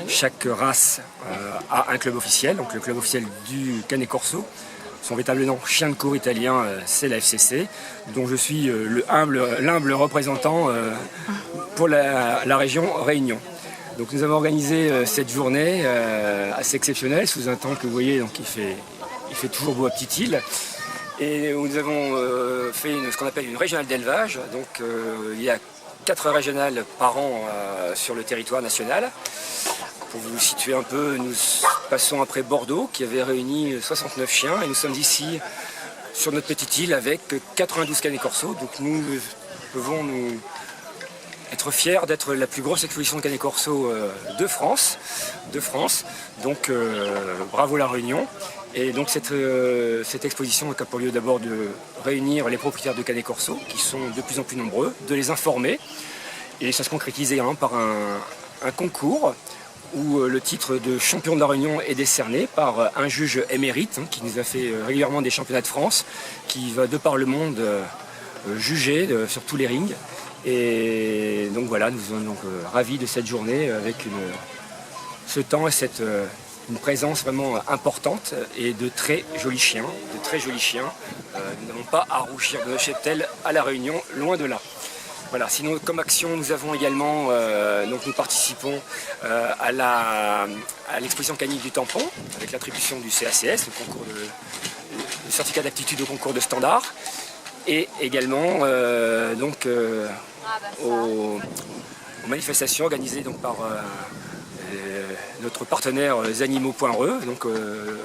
Chaque race a un club officiel, donc le club officiel du Canet Corso. Son véritable nom, chien de cour italien, c'est la FCC, dont je suis l'humble représentant pour la région Réunion. Donc nous avons organisé cette journée assez exceptionnelle, sous un temps que vous voyez, donc il fait toujours beau à Petite-Île. Et nous avons fait ce qu'on appelle une régionale d'élevage. Donc il y a 4 régionales par an sur le territoire national. Pour vous situer un peu, nous passons après Bordeaux, qui avait réuni 69 chiens, et nous sommes ici sur notre petite île avec 92 Canet Corso. Donc nous pouvons nous être fiers d'être la plus grosse exposition de Canet Corso de France. Donc bravo la Réunion. Et donc cette exposition a pour lieu d'abord de réunir les propriétaires de Canet Corso, qui sont de plus en plus nombreux, de les informer. Et ça se concrétisait par un concours où le titre de champion de la Réunion est décerné par un juge émérite qui nous a fait régulièrement des championnats de France, qui va de par le monde juger sur tous les rings. Et donc voilà, nous sommes donc ravis de cette journée avec ce temps et une présence vraiment importante et de très jolis chiens. Nous n'avons pas à rougir de nos cheptels à la Réunion, loin de là. Voilà, sinon comme action nous avons également, nous participons à l'exposition canine du tampon avec l'attribution du CACS, le concours le certificat d'aptitude au concours de standard, et également aux manifestations organisées par notre partenaire Zanimaux.re,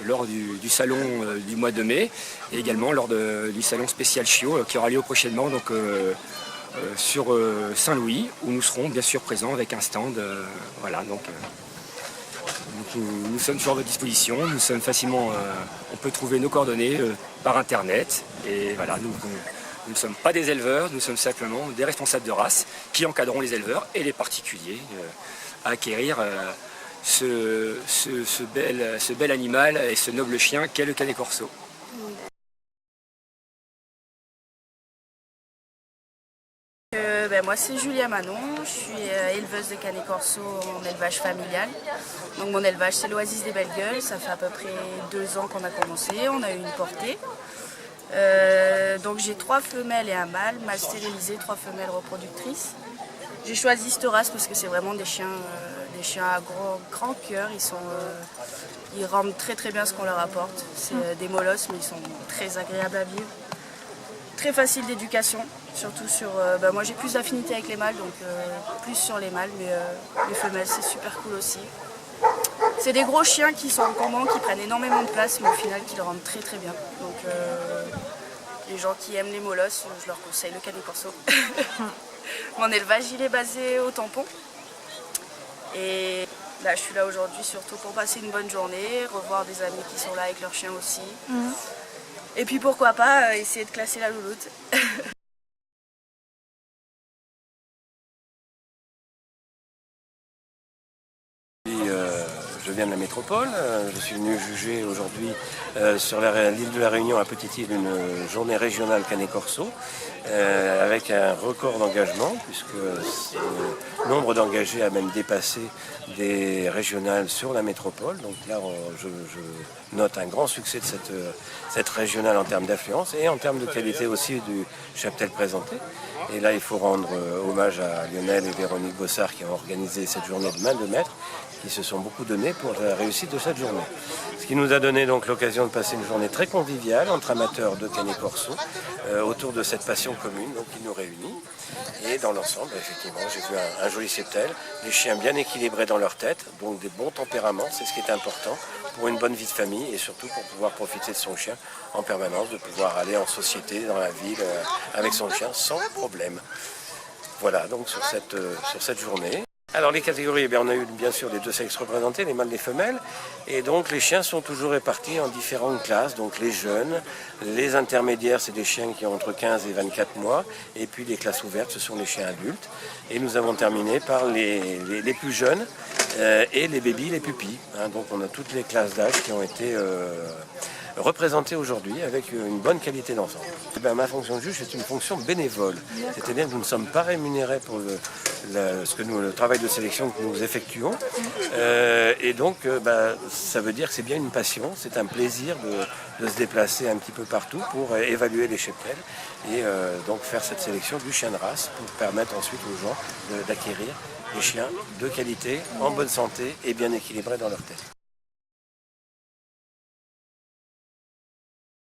lors du salon du mois de mai, et également lors du salon spécial Chiot qui aura lieu prochainement sur Saint-Louis, où nous serons bien sûr présents avec un stand. Nous sommes sur votre disposition, on peut trouver nos coordonnées par internet, et voilà, nous ne sommes pas des éleveurs, nous sommes simplement des responsables de race qui encadrons les éleveurs et les particuliers à acquérir ce bel animal et ce noble chien qu'est le Canet Corso. Moi c'est Julia Manon, je suis éleveuse de Canet Corso en élevage familial. Donc mon élevage c'est l'Oasis des Belles Gueules, ça fait à peu près 2 ans qu'on a commencé, on a eu une portée. Donc j'ai 3 femelles et un mâle stérilisé, 3 femelles reproductrices. J'ai choisi cette race parce que c'est vraiment des chiens à grand cœur, ils rendent très très bien ce qu'on leur apporte. C'est des molosses mais ils sont très agréables à vivre. Très facile d'éducation, surtout sur... moi j'ai plus d'affinité avec les mâles, donc plus sur les mâles, mais les femelles c'est super cool aussi. C'est des gros chiens qui sont gourmands, qui prennent énormément de place, mais au final qui le rendent très très bien. Donc les gens qui aiment les molosses, je leur conseille le Canet Corso. Mon élevage il est basé au tampon. Et là je suis là aujourd'hui surtout pour passer une bonne journée, revoir des amis qui sont là avec leurs chiens aussi. Et puis pourquoi pas essayer de classer la louloute. Je viens de la métropole, je suis venu juger aujourd'hui sur l'île de la Réunion à Petite-Île une journée régionale Canet Corso avec un record d'engagement puisque le nombre d'engagés a même dépassé des régionales sur la métropole. Donc là je note un grand succès de cette régionale en termes d'affluence et en termes de qualité aussi du cheptel présenté. Et là il faut rendre hommage à Lionel et Véronique Bossard qui ont organisé cette journée de main de maître, qui se sont beaucoup donnés pour la réussite de cette journée. Ce qui nous a donné donc l'occasion de passer une journée très conviviale entre amateurs de Canet Corso autour de cette passion commune qui nous réunit. Et dans l'ensemble, effectivement, j'ai vu un joli cheptel, des chiens bien équilibrés dans leur tête, donc des bons tempéraments, c'est ce qui est important pour une bonne vie de famille et surtout pour pouvoir profiter de son chien en permanence, de pouvoir aller en société, dans la ville, avec son chien sans problème. Voilà donc sur cette journée. Alors les catégories, on a eu bien sûr les 2 sexes représentés, les mâles et les femelles, et donc les chiens sont toujours répartis en différentes classes, donc les jeunes, les intermédiaires, c'est des chiens qui ont entre 15 et 24 mois, et puis les classes ouvertes, ce sont les chiens adultes, et nous avons terminé par les plus jeunes et les bébés, les pupilles, donc on a toutes les classes d'âge qui ont été représentés aujourd'hui avec une bonne qualité d'ensemble. Ma fonction de juge est une fonction bénévole, c'est-à-dire que nous ne sommes pas rémunérés pour le travail de sélection que nous effectuons. Et donc ça veut dire que c'est bien une passion, c'est un plaisir de se déplacer un petit peu partout pour évaluer les cheptels et donc faire cette sélection du chien de race pour permettre ensuite aux gens d'acquérir des chiens de qualité, en bonne santé et bien équilibrés dans leur tête.